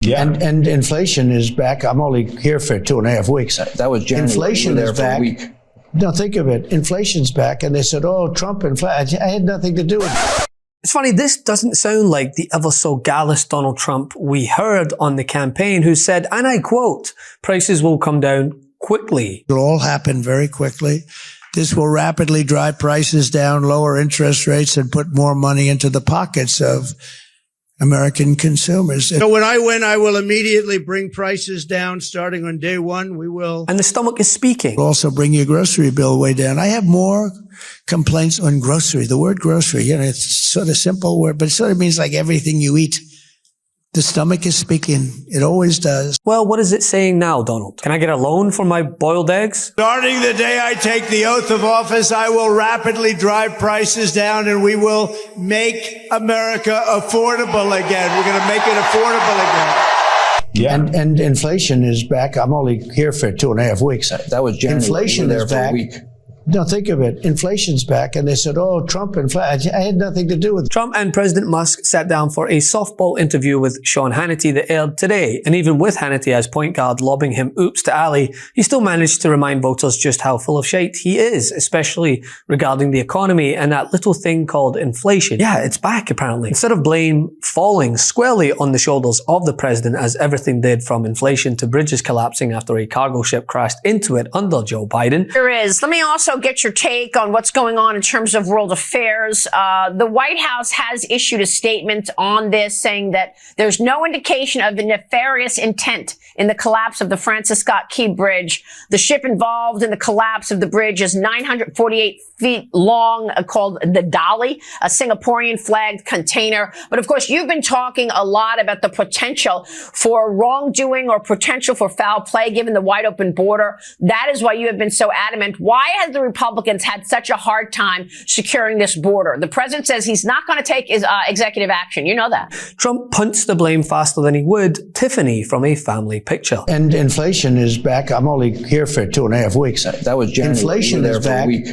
Yeah. And inflation is back. I'm only here for 2.5 weeks. That was January. Inflation there is for back. A week. No, think of it. Inflation's back. And they said, oh, Trump inflation. I had nothing to do with it. It's funny, this doesn't sound like the ever so gallus Donald Trump we heard on the campaign, who said, and I quote, prices will come down quickly. It'll all happen very quickly. This will rapidly drive prices down, lower interest rates, and put more money into the pockets of American consumers. So when I win, I will immediately bring prices down starting on day one. We will. And the stomach is speaking. Also bring your grocery bill way down. I have more complaints on grocery. The word grocery, it's sort of simple word, but it sort of means like everything you eat. The stomach is speaking. It always does. Well, what is it saying now, Donald? Can I get a loan for my boiled eggs? Starting the day I take the oath of office, I will rapidly drive prices down and we will make America affordable again. We're going to make it affordable again. Yeah. And inflation is back. I'm only here for 2.5 weeks. That was January. Inflation there is for back. A week. No, think of it. Inflation's back. And they said, oh, Trump inflation. I had nothing to do with it. Trump and President Musk sat down for a softball interview with Sean Hannity that aired today. And even with Hannity as point guard lobbing him oops to Ali, he still managed to remind voters just how full of shit he is, especially regarding the economy and that little thing called inflation. Yeah, it's back apparently. Instead of blame falling squarely on the shoulders of the president, as everything did from inflation to bridges collapsing after a cargo ship crashed into it under Joe Biden. There is. Let me also get your take on what's going on in terms of world affairs. The White House has issued a statement on this saying that there's no indication of the nefarious intent in the collapse of the Francis Scott Key Bridge. The ship involved in the collapse of the bridge is 948 feet long, called the Dolly, a Singaporean flagged container. But of course, you've been talking a lot about the potential for wrongdoing or potential for foul play given the wide open border. That is why you have been so adamant. Why has the Republicans had such a hard time securing this border? The president says he's not going to take his executive action. You know that. Trump punts the blame faster than he would Tiffany from A Family Picture. And inflation is back. I'm only here for 2.5 weeks. That was January. Inflation there is for back. A week.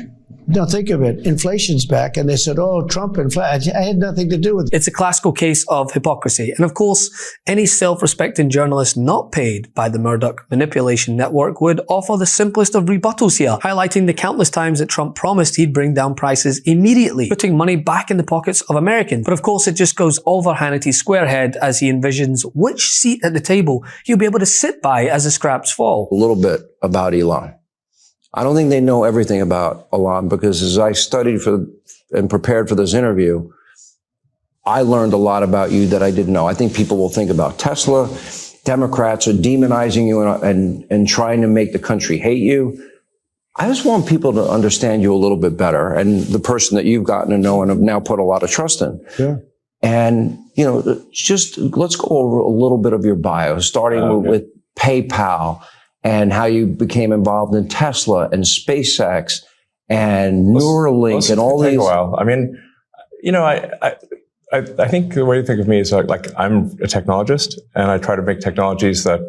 No, think of it. Inflation's back. And they said, oh, Trump inflation. I had nothing to do with it. It's a classical case of hypocrisy. And of course, any self-respecting journalist not paid by the Murdoch manipulation network would offer the simplest of rebuttals here, highlighting the countless times that Trump promised he'd bring down prices immediately, putting money back in the pockets of Americans. But of course, it just goes over Hannity's square head as he envisions which seat at the table he'll be able to sit by as the scraps fall. A little bit about Elon. I don't think they know everything about Elon, because as I studied and prepared for this interview, I learned a lot about you that I didn't know. I think people will think about Tesla. Democrats are demonizing you and trying to make the country hate you. I just want people to understand you a little bit better, and the person that you've gotten to know and have now put a lot of trust in. Yeah. And, just let's go over a little bit of your bio, starting with PayPal, and how you became involved in Tesla and SpaceX and Neuralink and all these. Take a while. I mean, I think the way to think of me is like I'm a technologist, and I try to make technologies that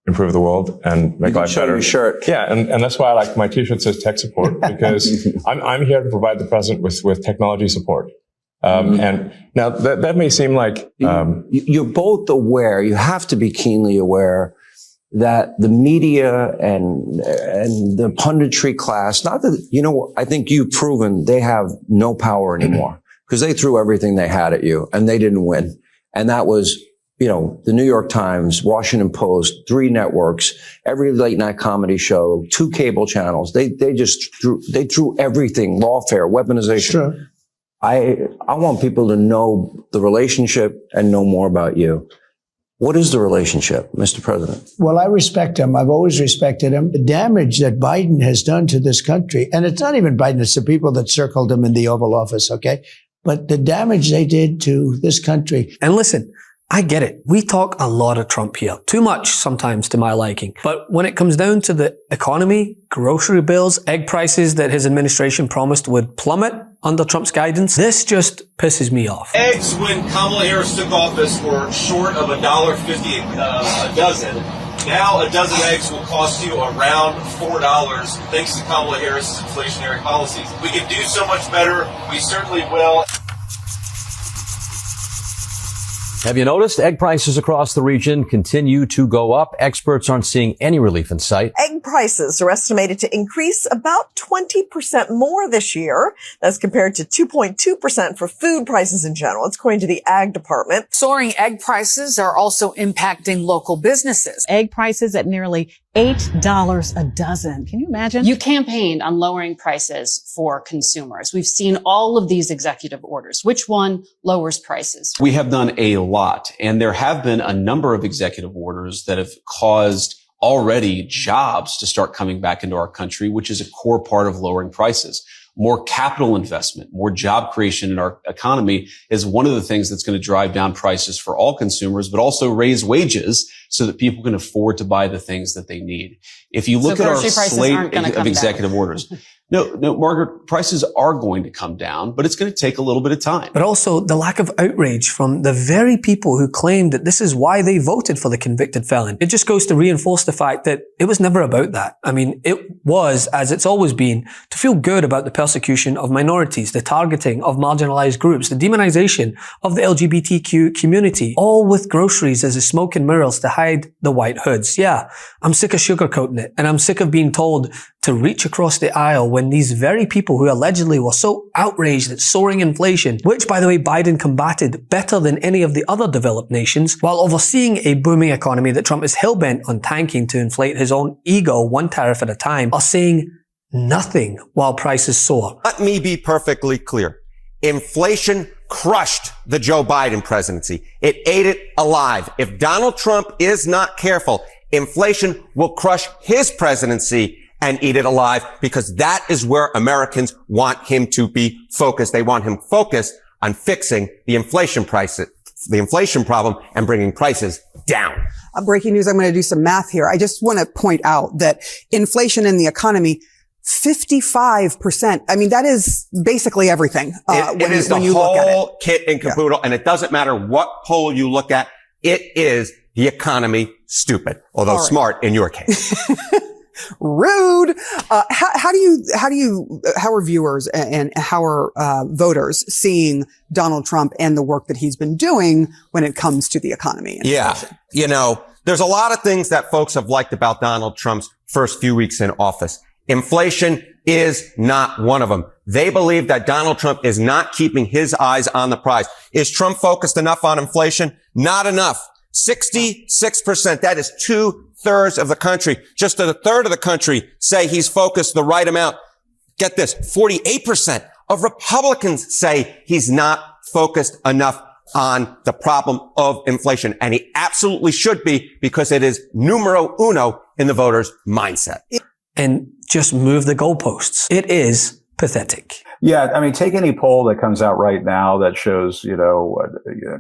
improve the world and make life better. Your shirt. Yeah, and that's why my T-shirt says tech support, because I'm here to provide the president with technology support. And now that may seem like you're both aware. You have to be keenly aware that the media and the punditry class, not that, I think you've proven they have no power anymore, because they threw everything they had at you and they didn't win. And that was, the New York Times, Washington Post, 3 networks, every late night comedy show, 2 cable channels. They threw everything, lawfare, weaponization. Sure. I want people to know the relationship and know more about you. What is the relationship, Mr. President? Well, I respect him. I've always respected him. The damage that Biden has done to this country, and it's not even Biden, it's the people that circled him in the Oval Office, okay? But the damage they did to this country. And listen, I get it. We talk a lot of Trump here. Too much sometimes to my liking. But when it comes down to the economy, grocery bills, egg prices that his administration promised would plummet under Trump's guidance, this just pisses me off. Eggs, when Kamala Harris took office, were short of $1.50 a dozen. Now a dozen eggs will cost you around $4 thanks to Kamala Harris's inflationary policies. We can do so much better. We certainly will. Have you noticed egg prices across the region continue to go up? Experts aren't seeing any relief in sight. Egg prices are estimated to increase about 20% more this year. That's compared to 2.2% for food prices in general. It's according to the Ag Department. Soaring egg prices are also impacting local businesses. Egg prices at nearly $8 a dozen. Can you imagine? You campaigned on lowering prices for consumers. We've seen all of these executive orders. Which one lowers prices? We have done a lot, and there have been a number of executive orders that have caused already jobs to start coming back into our country, which is a core part of lowering prices. More capital investment, more job creation in our economy is one of the things that's going to drive down prices for all consumers, but also raise wages so that people can afford to buy the things that they need. If you look at our slate of executive orders, no, Margaret, prices are going to come down, but it's going to take a little bit of time. But also the lack of outrage from the very people who claimed that this is why they voted for the convicted felon. It just goes to reinforce the fact that it was never about that. I mean, it was, as it's always been, to feel good about the persecution of minorities, the targeting of marginalized groups, the demonization of the LGBTQ community, all with groceries as a smoke and mirrors to hide the white hoods. Yeah, I'm sick of sugarcoating it, and I'm sick of being told to reach across the aisle when these very people who allegedly were so outraged at soaring inflation, which, by the way, Biden combated better than any of the other developed nations, while overseeing a booming economy that Trump is hell-bent on tanking to inflate his own ego one tariff at a time, are saying nothing while prices soar. Let me be perfectly clear. Inflation crushed the Joe Biden presidency. It ate it alive. If Donald Trump is not careful, inflation will crush his presidency and eat it alive, because that is where Americans want him to be focused. They want him focused on fixing the inflation problem and bringing prices down. Breaking news. I'm going to do some math here. I just want to point out that inflation in the economy, 55%. I mean, that is basically everything. It is the whole kit and caboodle, and it doesn't matter what poll you look at. It is the economy stupid, although smart in your case. Rude. How are viewers and how are voters seeing Donald Trump and the work that he's been doing when it comes to the economy? Yeah. You know, there's a lot of things that folks have liked about Donald Trump's first few weeks in office. Inflation is not one of them. They believe that Donald Trump is not keeping his eyes on the prize. Is Trump focused enough on inflation? Not enough. 66%. That is 2/3 of the country. Just a third of the country say he's focused the right amount. Get this. 48% of Republicans say he's not focused enough on the problem of inflation. And he absolutely should be, because it is numero uno in the voters' mindset. And just move the goalposts. It is pathetic. Yeah, I mean, take any poll that comes out right now that shows,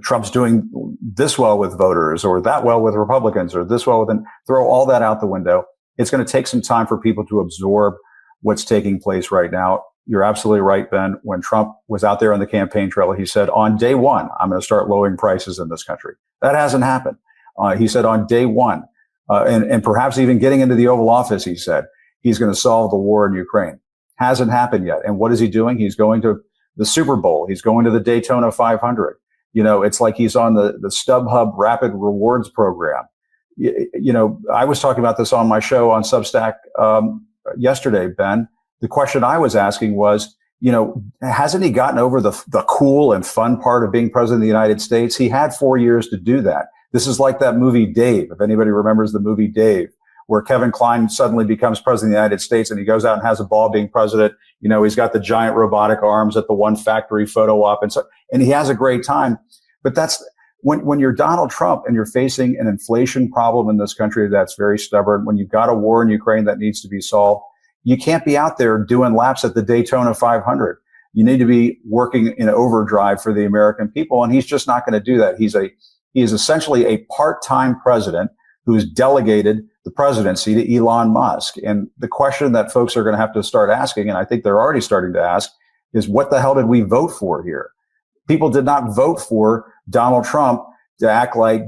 Trump's doing this well with voters, or that well with Republicans, or this well with them. Throw all that out the window. It's going to take some time for people to absorb what's taking place right now. You're absolutely right, Ben. When Trump was out there on the campaign trail, he said, on day one, I'm going to start lowering prices in this country. That hasn't happened. He said on day one, and perhaps even getting into the Oval Office, he said he's going to solve the war in Ukraine. Hasn't happened yet. And what is he doing? He's going to the Super Bowl. He's going to the Daytona 500. It's like he's on the StubHub Rapid Rewards program. I was talking about this on my show on Substack yesterday, Ben. The question I was asking was, hasn't he gotten over the cool and fun part of being president of the United States? He had 4 years to do that. This is like that movie Dave, if anybody remembers the movie Dave, where Kevin Kline suddenly becomes president of the United States and he goes out and has a ball being president. He's got the giant robotic arms at the one factory photo op, and he has a great time. But that's when you're Donald Trump and you're facing an inflation problem in this country that's very stubborn, when you've got a war in Ukraine that needs to be solved, you can't be out there doing laps at the Daytona 500. You need to be working in overdrive for the American people. And he's just not going to do that. He is essentially a part-time president who's delegated the presidency to Elon Musk. And the question that folks are going to have to start asking, and I think they're already starting to ask, is what the hell did we vote for here? People did not vote for Donald Trump to act like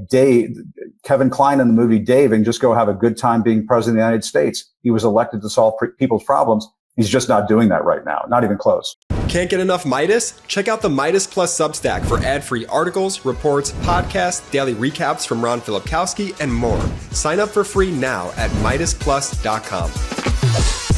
Kevin Kline in the movie Dave and just go have a good time being president of the United States. He was elected to solve people's problems. He's just not doing that right now. Not even close. Can't get enough Meidas? Check out the Meidas Plus Substack for ad-free articles, reports, podcasts, daily recaps from Ron Filipkowski, and more. Sign up for free now at MeidasPlus.com.